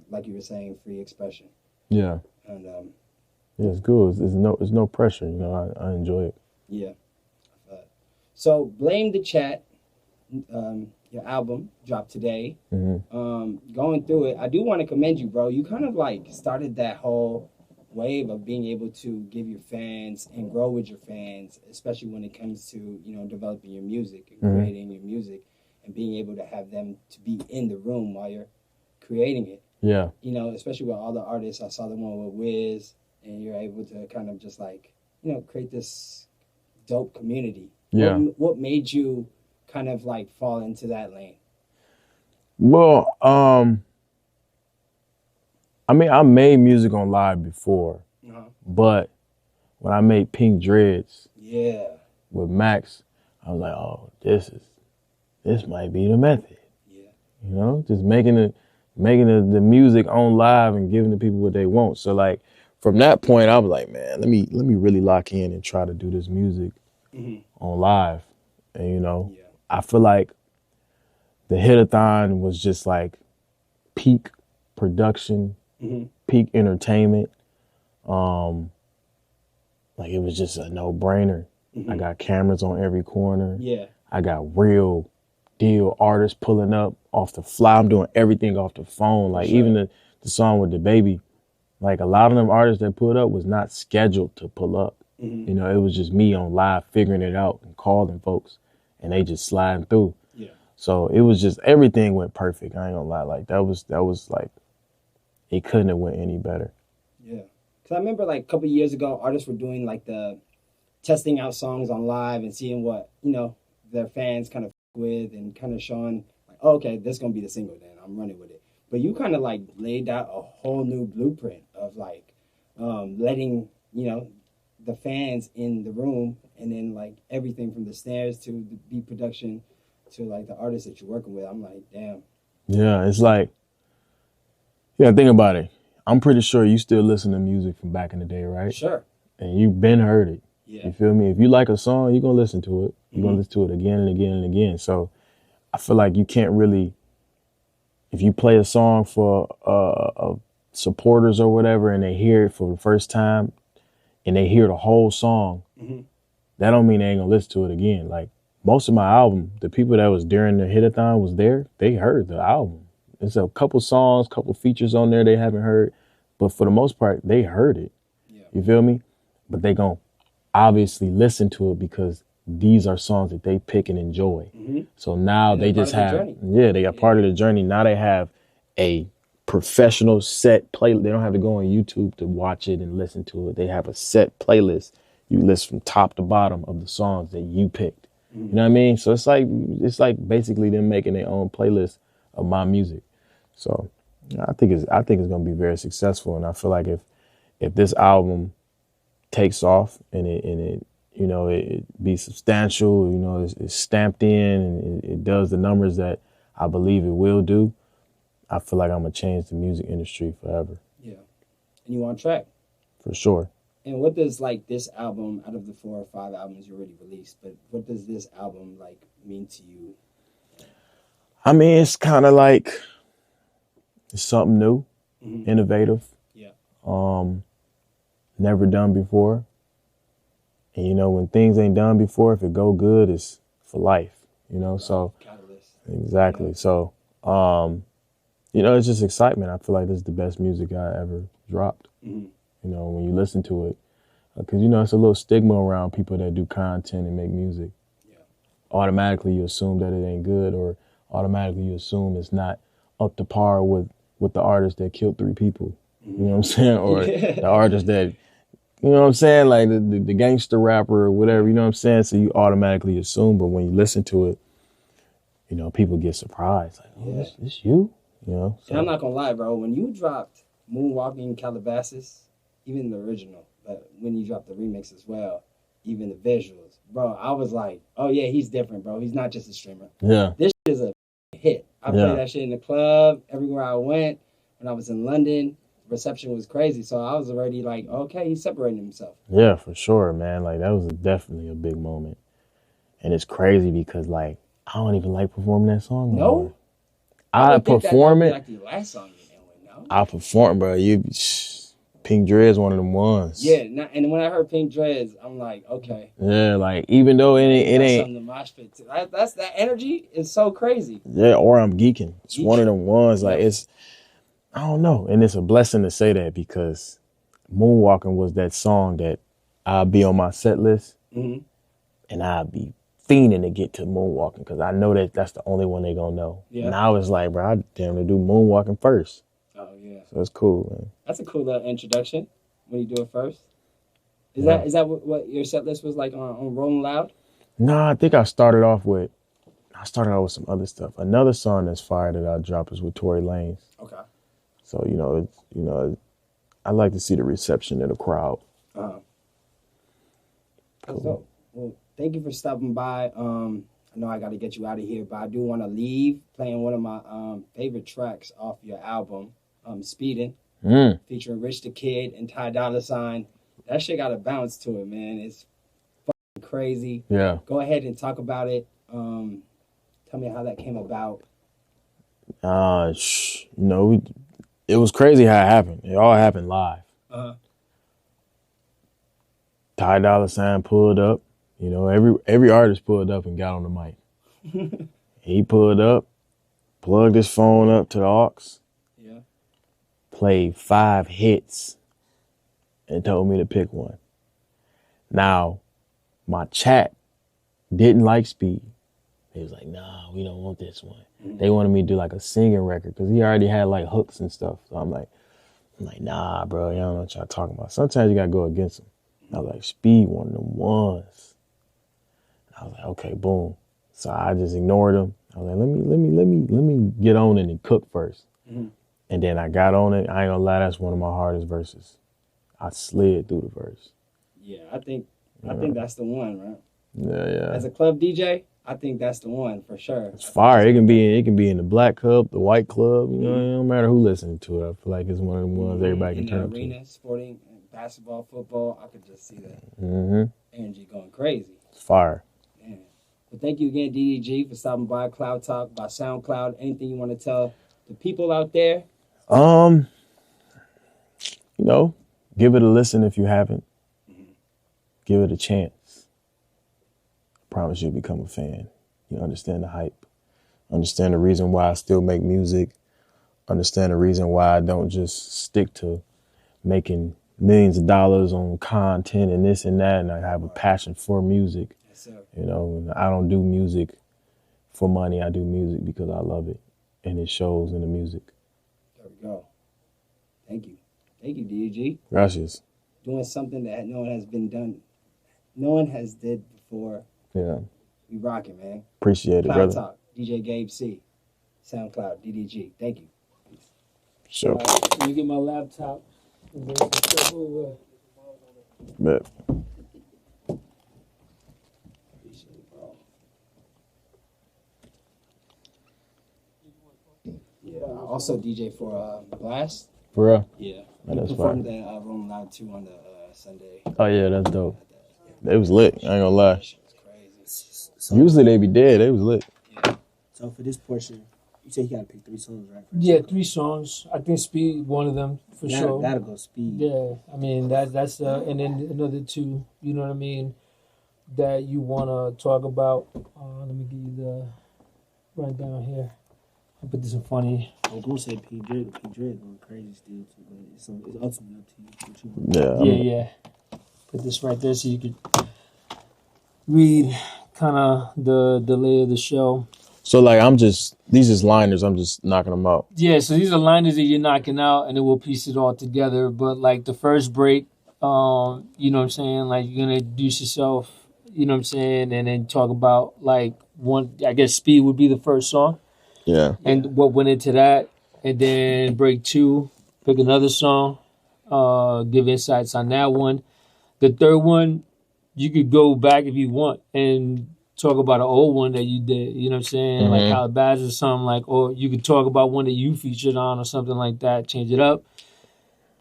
like you were saying, free expression. Yeah. And yeah, it's good. It's no pressure. I enjoy it. Yeah. So Blame the Chat, your album dropped today. Mm-hmm. Going through it, I do want to commend you, bro. You kind of like started that whole wave of being able to give your fans and grow with your fans, especially when it comes to developing your music and creating your music and being able to have them to be in the room while you're creating it. Yeah. You know, especially with all the artists. I saw the one with Wiz, and you're able to kind of just like, you know, create this dope community. Yeah. What made you kind of like fall into that lane? Well, I mean, I made music on live before, but when I made Pink Dreads Yeah. with Max, I was like, oh, this might be the method. Yeah. You know, just making the music on live and giving the people what they want. So like from that point, I was like, man, let me really lock in and try to do this music on live. And you know, I feel like the hitathon was just like peak production, peak entertainment. Like it was just a no-brainer. I got cameras on every corner. Yeah. I got real deal artists pulling up off the fly. I'm doing everything off the phone. Like even the song with the baby, like a lot of them artists that put up was not scheduled to pull up. You know, it was just me on live figuring it out and calling folks, and they just sliding through. Yeah. So it was just everything went perfect. I ain't gonna lie. Like that was like it couldn't have went any better. Yeah. Cause I remember like a couple of years ago, artists were doing like the testing out songs on live and seeing what, you know, their fans kind of with and kind of showing like, oh, okay, this is gonna be the single then. I'm running with it. But you kind of like laid out a whole new blueprint of like letting, you know, the fans in the room, and then like everything from the snares to the beat production to like the artists that you're working with. I'm like, damn. Yeah, it's like, yeah, think about it. I'm pretty sure you still listen to music from back in the day, right? Sure. And you've been heard it. Yeah. You feel me? If you like a song, you're going to listen to it. You're going to listen to it again and again and again. So I feel like you can't really, if you play a song for supporters or whatever and they hear it for the first time and they hear the whole song, that don't mean they ain't going to listen to it again. Like most of my album, the people that was during the hitathon was there, they heard the album. There's a couple songs, couple features on there they haven't heard, but for the most part, they heard it. Yeah. You feel me? But they gon' obviously listen to it because these are songs that they pick and enjoy. So now they just have, they are part of the journey. Now they have a professional set play. They don't have to go on YouTube to watch it and listen to it. They have a set playlist. You list from top to bottom of the songs that you picked. You know what I mean? So it's like basically them making their own playlist of my music. So I think it's going to be very successful, and I feel like if this album takes off and it you know it be substantial, you know it's stamped in and it does the numbers that I believe it will do, I feel like I'm gonna change the music industry forever. Yeah, and you on track for sure. And what does like this album, out of the 4 or 5 albums you already released, but what does this album like mean to you? I mean, it's kind of like it's something new, innovative, never done before. And you know, when things ain't done before, if it go good, it's for life. You know, so Catalyst. Exactly. Yeah. So, you know, it's just excitement. I feel like this is the best music I ever dropped. You know, when you listen to it, because you know it's a little stigma around people that do content and make music. Yeah. Automatically, you assume that it ain't good, or automatically you assume it's not up to par with the artist that killed 3 people. You know what I'm saying? Or the artist that, you know what I'm saying? Like the gangster rapper or whatever, you know what I'm saying? So you automatically assume, but when you listen to it, you know, people get surprised. Like, oh, this you? You know? So. And I'm not going to lie, bro. When you dropped Moonwalking Calabasas, even the original, but when you dropped the remix as well, even the visuals, bro, I was like, oh yeah, he's different, bro. He's not just a streamer. Yeah. This shit is a hit. I played that shit in the club, everywhere I went. When I was in London, reception was crazy. So I was already like, okay, he's separating himself. Yeah, for sure, man. Like that was definitely a big moment. And it's crazy because like, I don't even like performing that song. No? I perform it. Like the last song you did with, no? I perform, bro. Pink Dread's one of them ones. Yeah, and when I heard Pink Dreads, I'm like, okay. Yeah, like even though it ain't something to mosh pit to. That's that energy is so crazy. Yeah, or I'm geeking. It's one of them ones. Like it's, I don't know, and it's a blessing to say that because Moonwalking was that song that I'll be on my set list, and I'll be fiending to get to Moonwalking because I know that that's the only one they gonna know. Yeah. And I was like, bro, I damn to do Moonwalking first. Oh yeah, So it's cool, man. that's a cool little introduction when you do it first. Yeah. Is that what your set list was like on Rolling Loud? No, I think I started off with some other stuff. Another song that's fire that I dropped is with Tory Lanez. Okay. So I like to see the reception of the crowd. That's Cool. dope. Well, thank you for stopping by. I know I got to get you out of here, but I do want to leave playing one of my favorite tracks off your album, Speeding, featuring Rich the Kid and Ty Dolla $ign. That shit got a bounce to it, man. It's fucking crazy. Yeah. Go ahead and talk about it. Tell me how that came about. It was crazy how it happened. It all happened live. Ty Dolla $ign pulled up. Every artist pulled up and got on the mic. He pulled up, plugged his phone up to the aux, Yeah. played 5 hits, and told me to pick one. Now, my chat didn't like Speed. They was like, nah, we don't want this one. Mm-hmm. They wanted me to do like a singing record because he already had like hooks and stuff. So I'm like, nah, bro, you don't know what y'all talking about. Sometimes you gotta go against them. I was like, Speed one of them ones. I was like, okay, boom. So I just ignored him. I was like, let me get on it and cook first. Mm-hmm. And then I got on it. I ain't gonna lie, that's one of my hardest verses. I slid through the verse. Yeah, I think that's the one, right? Yeah. As a club DJ, I think that's the one for sure. It's fire. It can be in the black club, the white club. It don't matter who listening to it. I feel like it's one of the ones everybody can in turn the up arena, sporting, basketball, football. I could just see that to. energy going crazy. It's fire. Man. Well, thank you again, DDG, for stopping by Cloud Talk by SoundCloud. Anything you want to tell the people out there? Give it a listen if you haven't. Give it a chance. I promise you'll become a fan. You understand the hype. Understand the reason why I still make music. Understand the reason why I don't just stick to making millions of dollars on content and this and that. And I have a passion for music. Yes, sir. And I don't do music for money. I do music because I love it. And it shows in the music. There we go. Thank you. Thank you, DDG. Gracias. Doing something that no one has did before. Yeah. We rocking, man. Appreciate it, Cloud brother. Talk, DJ Gabe C, SoundCloud, DDG. Thank you. Sure. Let me get my laptop. And bring some stuff over. Bet. Yeah. Also DJ for Blast. For real? Yeah. Oh, We that's performed at Rolling Loud 2 on the Sunday. Oh, yeah, that's dope. It was lit. I ain't gonna lie. That shit was crazy. So, Usually they be dead. They was lit. so for this portion, you say you gotta pick 3 songs, right? Yeah, 3 songs. I think Speed, one of them for sure. That'll go Speed. Yeah, I mean that's and then another 2. You know what I mean? That you want to talk about. Let me give you the rundown here. I'll put this in funny. I was gonna say P. Dre going crazy still too, but it's ultimately up to you. What you want. Yeah. Yeah. Put this right there so you could read kind of the lay of the show. So like these is liners. I'm just knocking them out. Yeah, so these are liners that you're knocking out, and then we'll piece it all together. But like the first break, you know what I'm saying? Like you're gonna introduce yourself, you know what I'm saying, and then talk about like one. I guess Speed would be the first song, Yeah. and what went into that, and then break 2, pick another song, give insights on that one. The third one, you could go back if you want and talk about an old one that you did, you know what I'm saying? Like Calabasas or something like, or you could talk about one that you featured on or something like that, change it up.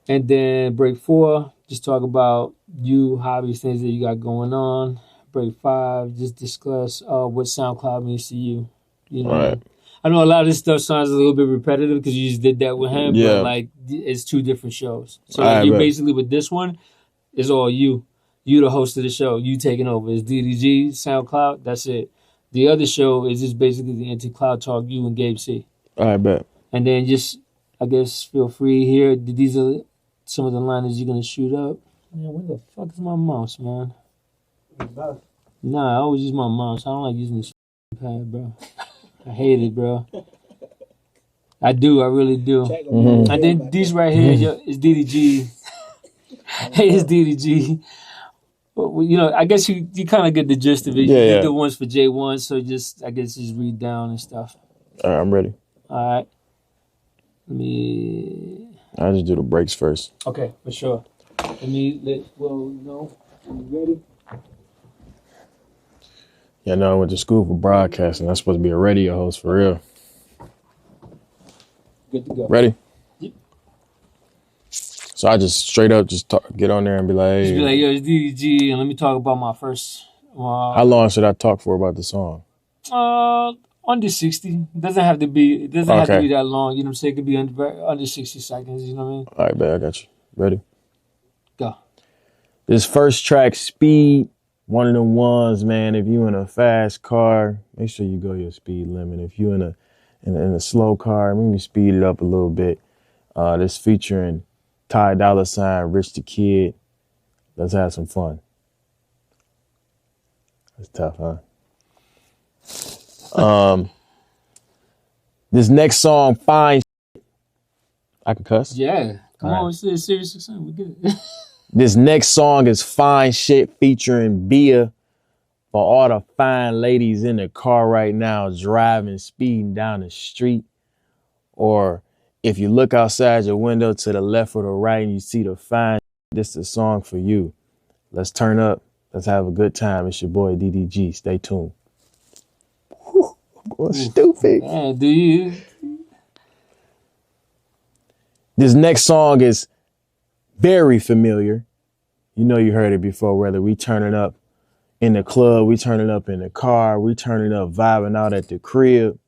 And then break 4, just talk about you, hobbies, things that you got going on. Break 5, just discuss what SoundCloud means to you. You know, Right. I know a lot of this stuff sounds a little bit repetitive because you just did that with him, Yeah. but like it's 2 different shows. So All right, you bet. basically with this one, it's all you. You the host of the show. You taking over. It's DDG, SoundCloud. That's it. The other show is just basically the anti-cloud talk, you and Gabe C. All right, bet. And then just, I guess, feel free here. These are some of the liners you're going to shoot up. Man, where the fuck is my mouse, man? Nah, I always use my mouse. I don't like using this pad, bro. I hate it, bro. I do. I really do. Check Mhm. them. And then these right here is DDG. Hey, it's DDG. But, you know, I guess you kind of get the gist of it. Yeah, You did yeah. the ones for J1, so I guess just read down and stuff. All right, I'm ready. All right. Let me. I just do the breaks first. Okay, for sure. Let me let Will know. You ready? Yeah, no, I went to school for broadcasting. I'm supposed to be a radio host for real. Good to go. Ready? Yep. So I just straight up just get on there and be like, Just be hey, like, yo, it's DDG, and let me talk about my first. how long should I talk for about the song? Under 60. It doesn't have to be Okay. that long. You know what I'm saying? It could be under 60 seconds. You know what I mean? All right, babe, I got you. Ready? Go. This first track, Speed, one of them ones, man. If you in a fast car, make sure you go your speed limit. If you in a slow car, maybe speed it up a little bit. This featuring Ty Dolla $ign, Rich the Kid. Let's have some fun. That's tough, huh? This next song, Fine Shit. I can cuss? Yeah. Come All on, right. it's serious success. We get it. This next song is Fine Shit featuring Bia. For all the fine ladies in the car right now, driving, speeding down the street. Or if you look outside your window to the left or the right and you see the fine, this is the song for you. Let's turn up. Let's have a good time. It's your boy DDG. Stay tuned. Whew, I'm going stupid. Man, do you? This next song is very familiar. You know you heard it before, whether we turning up in the club, we turning up in the car, we turning up vibing out at the crib,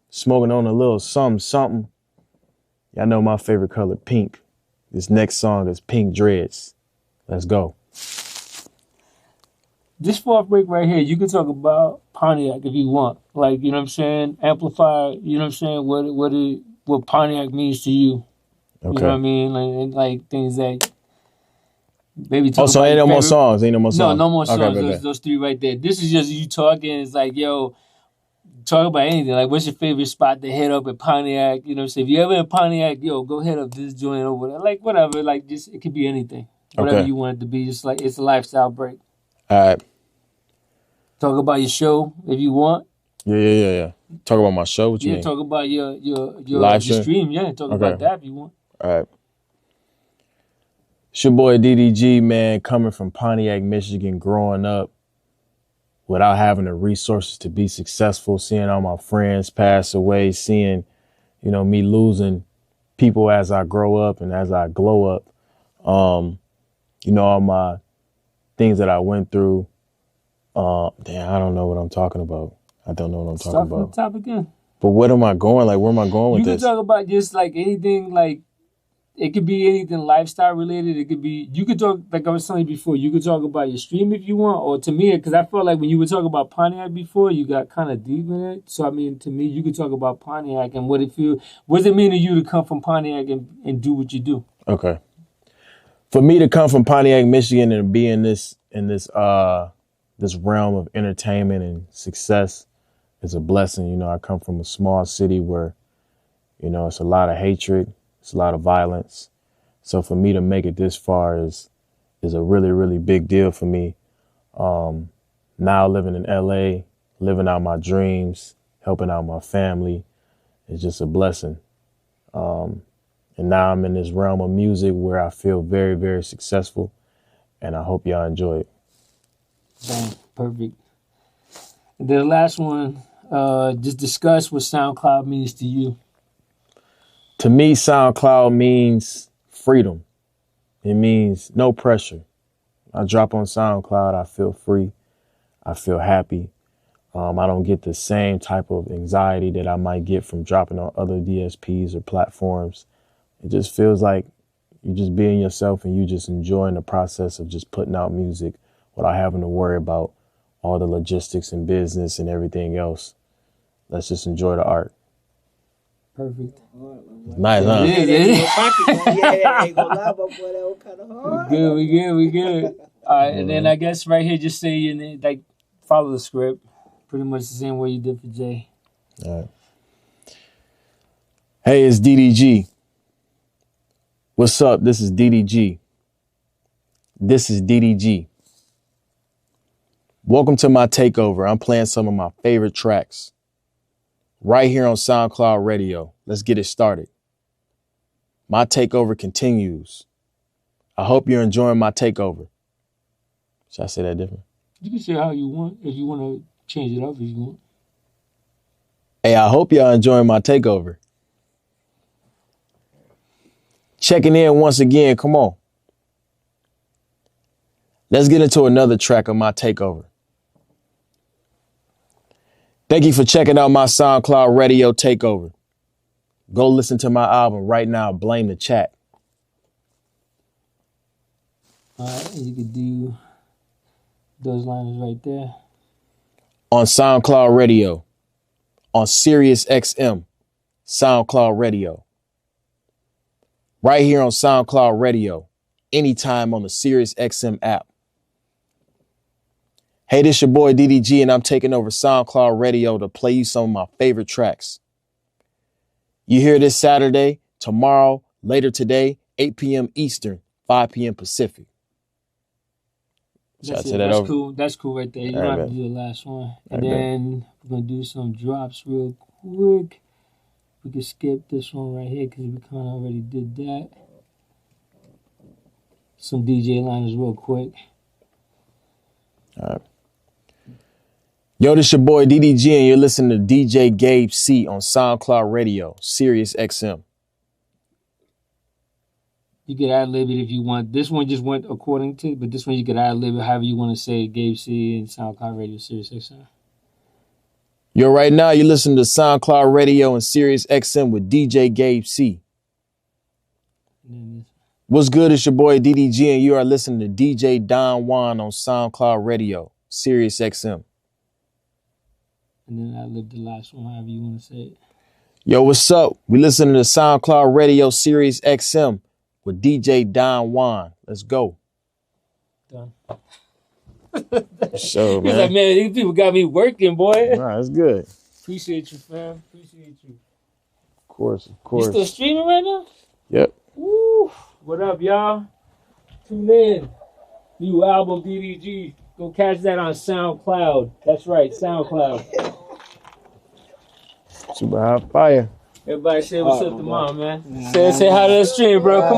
smoking on a little something. Y'all know my favorite color, pink. This next song is Pink Dreads. Let's go. This fourth break right here, you can talk about Pontiac if you want. Like, you know what I'm saying? Amplify, you know what I'm saying? What Pontiac means to you. Okay. You know what I mean? Like things that maybe talk So about ain't your no more favorite- songs. Ain't no more No, songs. no more songs. Okay, Those three right there. This is just you talking. It's like, yo, talk about anything. Like, what's your favorite spot to hit up at Pontiac? You know what I'm saying? If you ever in Pontiac, yo, go hit up this joint or whatever. Like, whatever. Like, just, it could be anything. Whatever Okay. you want it to be. Just like, it's a lifestyle break. All right. Talk about your show if you want. Yeah. Talk about my show. What you Yeah, mean? talk about your Live your stream? stream. Yeah, talk Okay. about that if you want. All right. It's your boy DDG, man, coming from Pontiac, Michigan, growing up without having the resources to be successful, seeing all my friends pass away, seeing, you know, me losing people as I grow up and as I glow up. You know, all my things that I went through. Damn, I don't know what I'm talking about. I don't know what I'm talking Start from the about. top again. But what am I going? Like, where am I going with You can this? talk about just like anything, like it could be anything lifestyle related. It could be, you could talk, like I was telling you before, you could talk about your stream if you want, or to me, because I felt like when you were talking about Pontiac before, you got kind of deep in it. So I mean, to me, you could talk about Pontiac and what does it mean to you to come from Pontiac and do what you do? Okay. For me to come from Pontiac, Michigan, and be in this realm of entertainment and success is a blessing. You know, I come from a small city where, you know, it's a lot of hatred, it's a lot of violence. So for me to make it this far is a really, really big deal for me. Now living in LA, living out my dreams, helping out my family is just a blessing. And now I'm in this realm of music where I feel very, very successful, and I hope y'all enjoy it. Bang, perfect. And then the last one, just discuss what SoundCloud means to you. To me, SoundCloud means freedom. It means no pressure. I drop on SoundCloud, I feel free. I feel happy. I don't get the same type of anxiety that I might get from dropping on other DSPs or platforms. It just feels like you just being yourself and you just enjoying the process of just putting out music without having to worry about all the logistics and business and everything else. Let's just enjoy the art. Perfect. Nice, huh? Yeah, ain't gonna lie, but boy, that was kind of hard. We good. All right, and then I guess right here, just say your name, like follow the script, pretty much the same way you did for Jay. All right. Hey, it's DDG. What's up? This is DDG. This is DDG. Welcome to my takeover. I'm playing some of my favorite tracks right here on SoundCloud Radio. Let's get it started. My takeover continues. I hope you're enjoying my takeover. Should I say that different? You can say how you want. If you want to change it up, if you want. Hey, I hope y'all enjoying my takeover. Checking in once again. Come on. Let's get into another track of my takeover. Thank you for checking out my SoundCloud Radio takeover. Go listen to my album right now. Blame the chat. All right, you could do those lines right there. On SoundCloud Radio. On Sirius XM. SoundCloud Radio. Right here on SoundCloud Radio. Anytime on the Sirius XM app. Hey, this your boy DDG, and I'm taking over SoundCloud Radio to play you some of my favorite tracks. You hear this Saturday, tomorrow, later today, 8 p.m. Eastern, 5 p.m. Pacific. That's cool. That's cool right there. You don't have to do the last one. And then we're going to do some drops real quick. We can skip this one right here because we kind of already did that. Some DJ liners real quick. All right. Yo, this your boy DDG, and you're listening to DJ Gabe C on SoundCloud Radio, Sirius XM. You could ad-lib it if you want. This one just went according to, but this one you could ad-lib it however you want to say it. Gabe C and SoundCloud Radio, Sirius XM. Yo, right now you're listening to SoundCloud Radio and Sirius XM with DJ Gabe C. What's good? It's your boy DDG, and you are listening to DJ Don Juan on SoundCloud Radio, Sirius XM. And then I live the last one, however you want to say it. Yo, what's up? We listening to SoundCloud Radio, Sirius XM with DJ Don Juan. Let's go. Done. So, He's man. like, man, these people got me working, boy. All right, that's good. Appreciate you, fam. Appreciate you. Of course, of course. You still streaming right now? Yep. Woo. What up, y'all? Tune in. New album, DDG. Go catch that on SoundCloud. That's right, SoundCloud. Super hot fire. Everybody say what's up to mom, man. Say hi to the stream, bro. Come